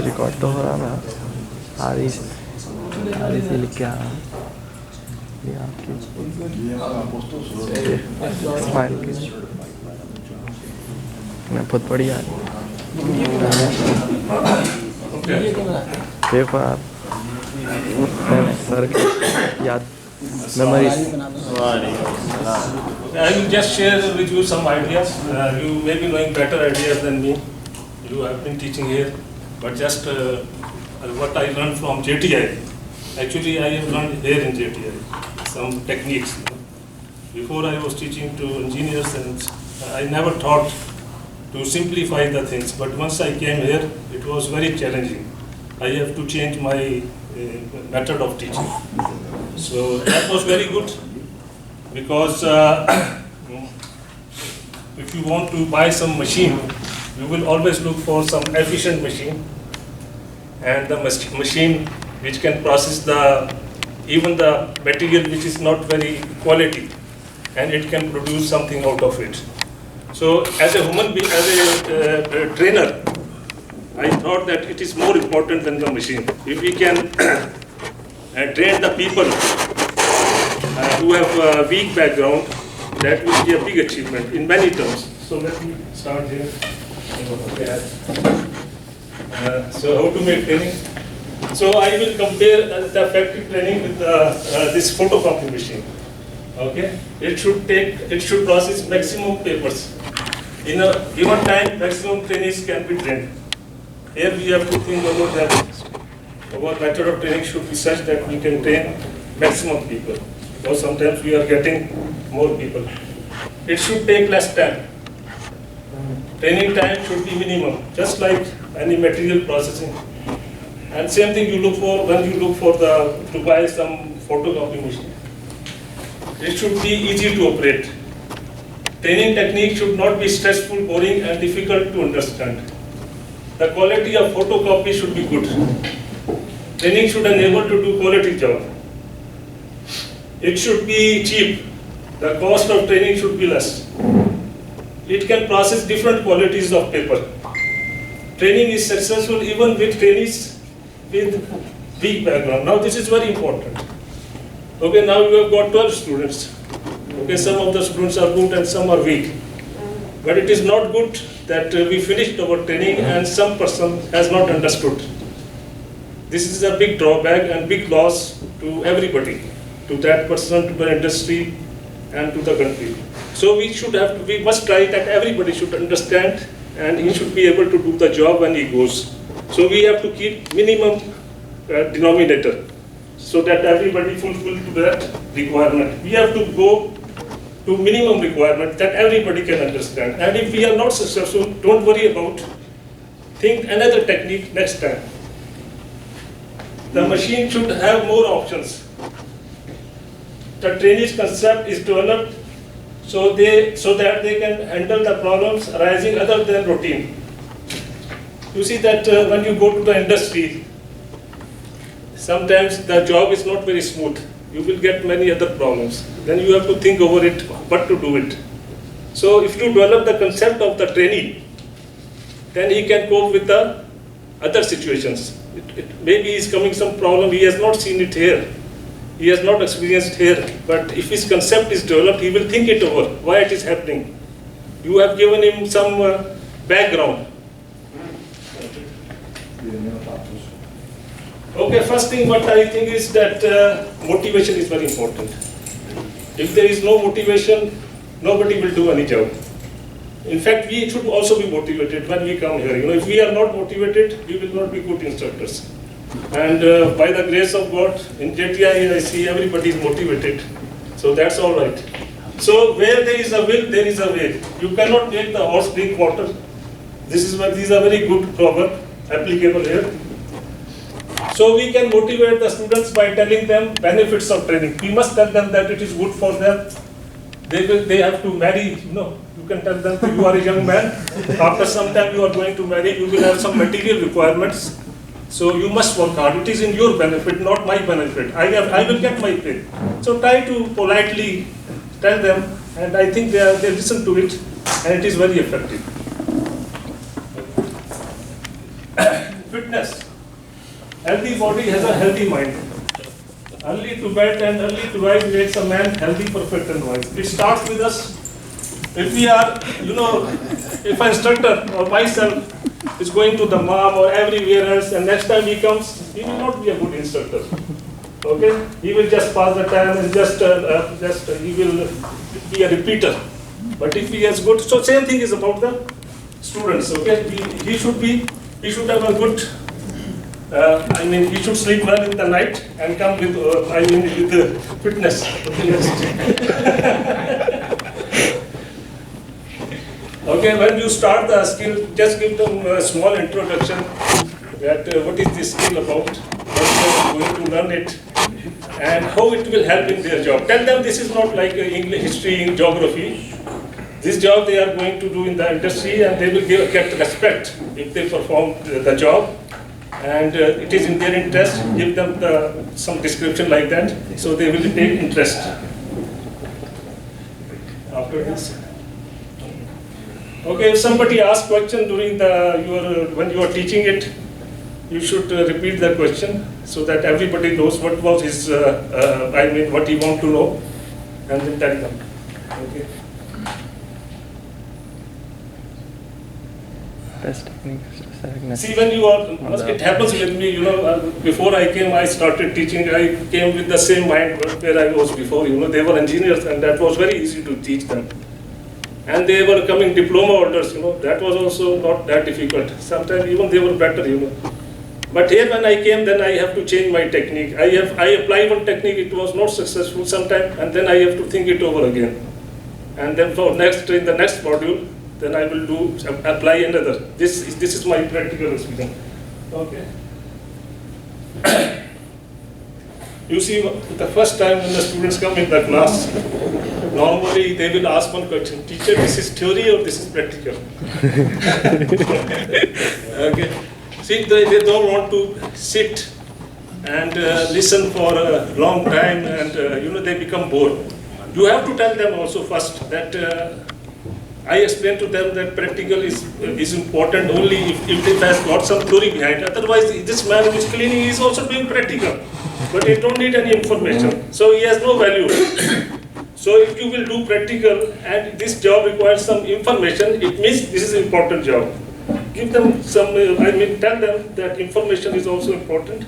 Record तो हो रहा ना। आरी से लिख के आ रहा हूँ। ये आपकी स्माइल की मैं बहुत बढ़िया पेपर सर याद memories. I will just share with you some ideas. You may be knowing better ideas than me. You have been teaching here, but just what I learned from JTI. Actually, I have learned here in JTI some techniques. Before I was teaching to engineers, and I never thought to simplify the things. But once I came here, it was very challenging. I have to change my method of teaching. So that was very good, because if you want to buy some machine, you will always look for some efficient machine, and the machine which can process even the material which is not very quality, and it can produce something out of it. So as a human being, as a trainer, I thought that it is more important than the machine. If we can train the people who have a weak background, that will be a big achievement in many terms. So let me start here. So how to make training? So I will compare the factory training with this photocopy machine. Okay, it should process maximum papers in a given time. Maximum trainees can be trained. Here we have to think about that. Our method of training should be such that we can train maximum people, because sometimes we are getting more people. It should take less time. Training time should be minimum, just like any material processing. And same thing you look for when you look for to buy some photocopy machine. It should be easy to operate. Training technique should not be stressful, boring, and difficult to understand. The quality of photocopy should be good. Training should enable to do quality job. It should be cheap. The cost of training should be less. It can process different qualities of paper. Training is successful even with trainees with weak background. Now this is very important. Okay, now you have got 12 students. Okay, some of the students are good and some are weak. But it is not good that we finished our training and some person has not understood. This is a big drawback and big loss to everybody, to that person, to the industry, and to the country. So we must try that everybody should understand, and he should be able to do the job when he goes. So we have to keep minimum denominator, so that everybody fulfill to that requirement. We have to go to minimum requirement that everybody can understand. And if we are not successful, don't worry about, think another technique next time. The machine should have more options. The trainee's concept is developed so that they can handle the problems arising other than routine. You see that when you go to the industry, sometimes the job is not very smooth. You will get many other problems. Then you have to think over it, what to do it. So if you develop the concept of the trainee, then he can cope with the other situations. Maybe is coming some problem, he has not seen it here. He has not experienced here. But if his concept is developed, he will think it over, why it is happening. You have given him some background. Okay, first thing what I think is that motivation is very important. If there is no motivation, nobody will do any job. In fact, we should also be motivated when we come here. If we are not motivated, we will not be good instructors. And by the grace of God, in JTI, I see everybody is motivated. So that's all right. So where there is a will, there is a way. You cannot make the horse drink water. These are very good proverb applicable here. So we can motivate the students by telling them benefits of training. We must tell them that it is good for them. They have to marry, you can tell them that you are a young man. After some time you are going to marry, you will have some material requirements. So you must work hard. It is in your benefit, not my benefit. I will get my pay. So try to politely tell them, and I think they listen to it, and it is very effective. Fitness. Healthy body has a healthy mind. Early to bed and early to rise makes a man healthy, perfect, and wise. It starts with us. If we are, if an instructor or myself is going to the mom or everywhere else, and next time he comes, he will not be a good instructor. Okay, he will just pass the time and he will be a repeater. But if he has good, so same thing is about the students. Okay, he should have a good. He should sleep well in the night and come with with fitness. Okay, when you start the skill, just give them a small introduction that what is this skill about, when they are going to learn it, and how it will help in their job. Tell them this is not like English, history, geography. This job they are going to do in the industry, and they will get respect if they perform the job. And it is in their interest. Give them some description like that, so they will take interest. After this. Okay, if somebody asks question during when you are teaching it, you should repeat the question so that everybody knows what was his, what he want to know, and then tell them. Okay. Best technique. See, when you are, it happens with me, before I came, I started teaching, I came with the same mind where I was before, they were engineers, and that was very easy to teach them. And they were coming diploma holders, that was also not that difficult. Sometimes even they were better, But here when I came, then I have to change my technique. I apply one technique, it was not successful sometime, and then I have to think it over again. And then in the next module, then I will apply another. This is my practical experience. Okay. You see, the first time when the students come in the class, normally they will ask one question: teacher, this is theory or this is practical? Okay. See, they don't want to sit and listen for a long time, and they become bored. You have to tell them also first that I explain to them that practical is important only if it has got some theory behind. Otherwise, this man who is cleaning is also doing practical, but he don't need any information, so he has no value. So if you will do practical and this job requires some information, it means this is an important job. Give them some, tell them that information is also important.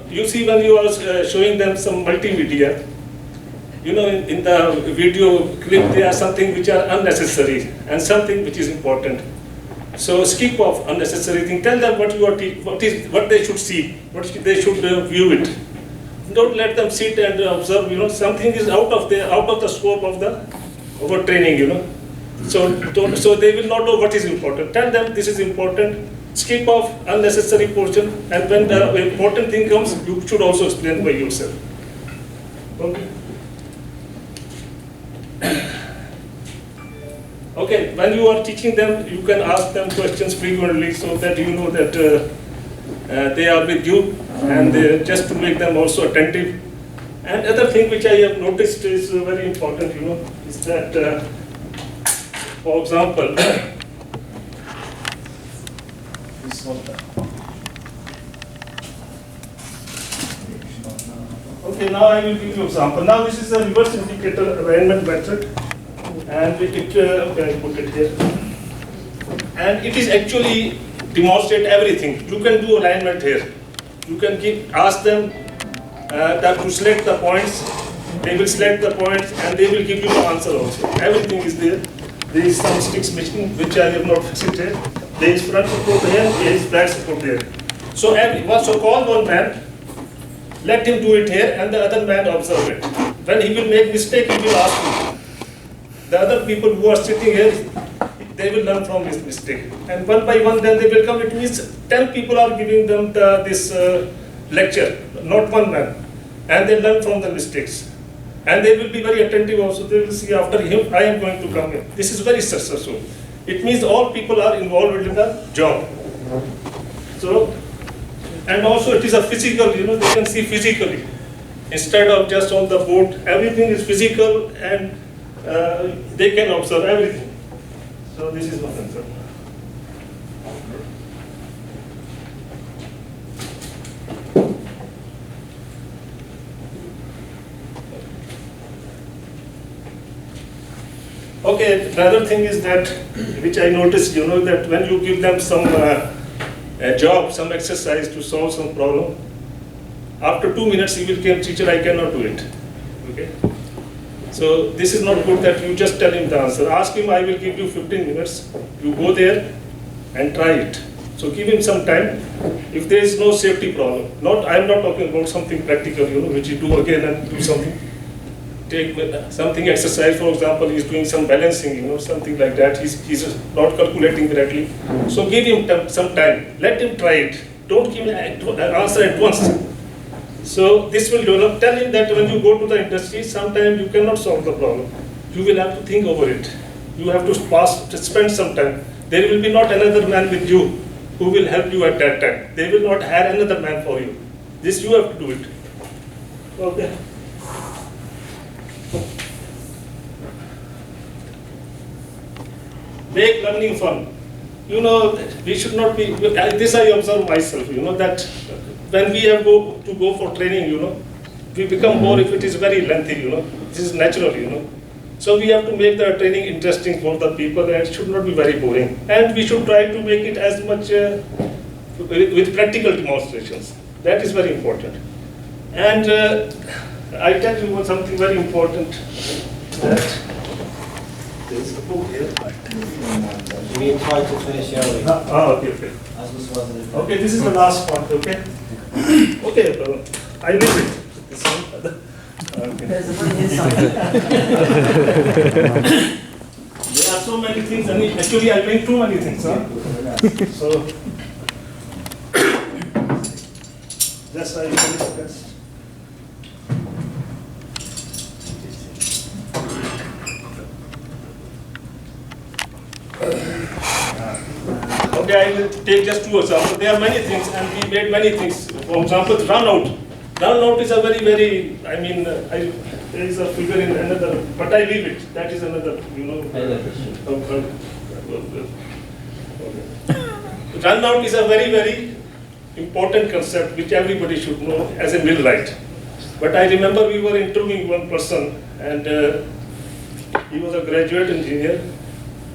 You see, when you are showing them some multimedia, in the video clip, there are something which are unnecessary and something which is important. So skip off unnecessary thing. Tell them what they should see, what they should view it. Don't let them sit and observe. Something is out of the scope of our training. So they will not know what is important. Tell them this is important. Skip off unnecessary portion, and when the important thing comes, you should also explain by yourself. Okay. Okay. When you are teaching them, you can ask them questions frequently, so that you know that they are with you, and just to make them also attentive. And other thing which I have noticed is very important. Is that, for example. Okay, now I will give you an example. Now this is a reverse indicator alignment method, and I put it here. And it is actually demonstrate everything. You can do alignment here. You can ask them to select the points. They will select the points, and they will give you the answer also. Everything is there. There is some sticks missing, which I have not fixed here. There is front support here, there is back support there. So call one man, let him do it here, and the other man observe it. When he will make mistake, he will ask you. The other people who are sitting here, they will learn from his mistake. And one by one, then they will come. It means 10 people are giving them this lecture, not one man. And they learn from the mistakes. And they will be very attentive also. They will see after him, I am going to come in. This is very successful. it means all people are involved in the job. So, and also it is a physical, they can see physically. Instead of just on the board, everything is physical and they can observe everything. So this is one answer. Okay, another thing is that, which I noticed, that when you give them some job, some exercise to solve some problem, after 2 minutes he will say, teacher, I cannot do it. Okay? So this is not good that you just tell him the answer. Ask him, I will give you 15 minutes. You go there and try it. So give him some time. If there is no safety problem, I am not talking about something practical, which you do again and do something. Take something exercise, for example, he's doing some balancing, something like that. He's not calculating correctly. So give him some time. Let him try it. Don't give him an answer at once. So this will develop. Tell him that when you go to the industry, sometimes you cannot solve the problem. You will have to think over it. You have to spend some time. There will be not another man with you who will help you at that time. They will not hire another man for you. This you have to do it. Okay. Make learning fun. We should not be, this I observe myself, that when we have to go for training, we become bored if it is very lengthy, this is natural, So we have to make the training interesting for the people and it should not be very boring. And we should try to make it as much with practical demonstrations. That is very important. And I tell you something very important, that there is a book here. We try to finish early. Okay. As this was Okay, this is the last part, okay? Okay, I leave it. This one. Okay. There's a money inside. There are so many things, and actually I bring too many things, huh? So, just I finish this. Okay, I will take just 2 examples. There are many things, and we made many things. For example, run out. Run out is a very, there is a figure in another, but I leave it. That is another, Run out is a very important concept which everybody should know as a millwright. But I remember we were interviewing one person, and he was a graduate engineer,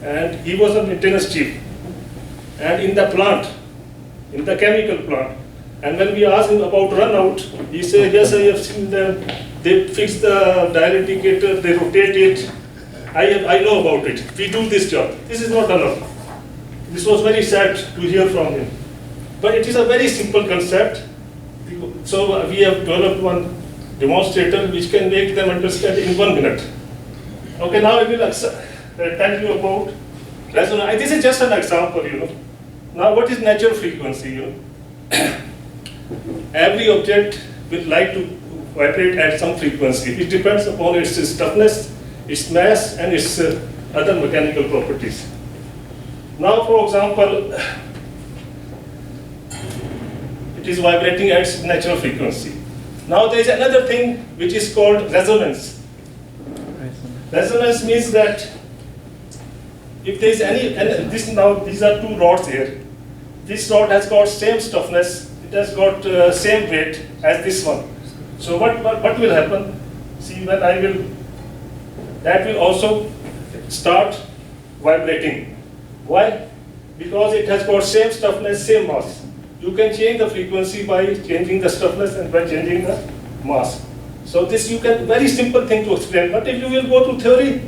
and he was a maintenance chief. And in the plant, in the chemical plant, and when we asked him about run out, he said, yes, I have seen them. They fix the dial indicator, they rotate it. I know about it. We do this job. This is not enough. This was very sad to hear from him. But it is a very simple concept. So we have developed one demonstrator which can make them understand in 1 minute. Okay, now I will tell you about resonance. This is just an example, Now what is natural frequency, Every object will like to vibrate at some frequency. It depends upon its toughness, its mass, and its other mechanical properties. Now, for example, it is vibrating at its natural frequency. Now there is another thing which is called resonance. Resonance means that if there is these are 2 rods here. This rod has got same toughness. It has got same weight as this one. So what will happen? See, when that will also start vibrating. Why? Because it has got same toughness, same mass. You can change the frequency by changing the toughness and by changing the mass. So this very simple thing to explain. But if you will go to theory,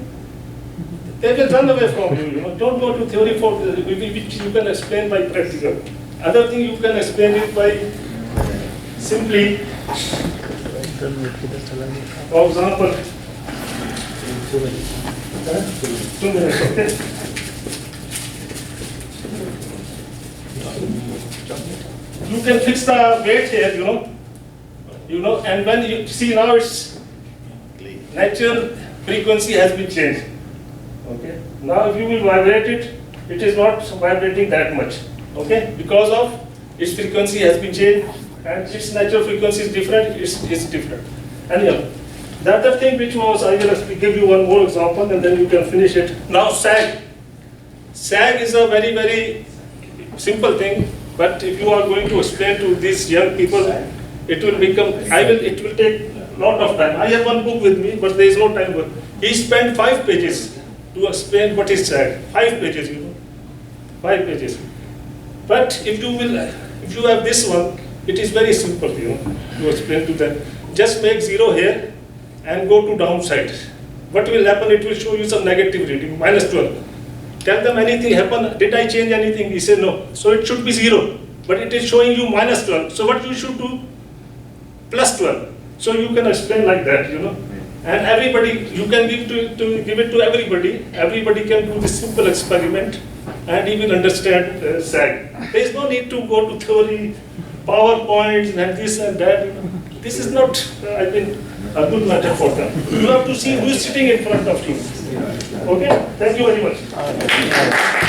they will run away from you. Don't go to theory which you can explain by practical. Other thing you can explain it by simply, for example, 2 minutes, okay? You can fix the weight here, and when you see now its natural frequency has been changed. Okay. Now if you will vibrate it, it is not vibrating that much, okay? Because of its frequency has been changed and its natural frequency is different, it's different. Anyhow, the other thing which was, I will give you one more example and then you can finish it. Now sag. Sag is a very, very simple thing, but if you are going to explain to these young people, it will become, it will take a lot of time. I have one book with me, but there is no time. He spent 5 pages to explain what is sag. 5 pages, 5 pages. But if you have this one, it is very simple, to explain to them. Just make 0 here and go to downside. What will happen? It will show you some negative reading, -12. Tell them anything happened, did I change anything? He said no. So it should be 0, but it is showing you -12. So what you should do? +12. So you can explain like that, And everybody, you can give it to everybody. Everybody can do this simple experiment and he will understand sag. There is no need to go to theory, PowerPoints and this and that. This is not, I think, a good matter for them. You have to see who is sitting in front of you. Okay? Thank you very much.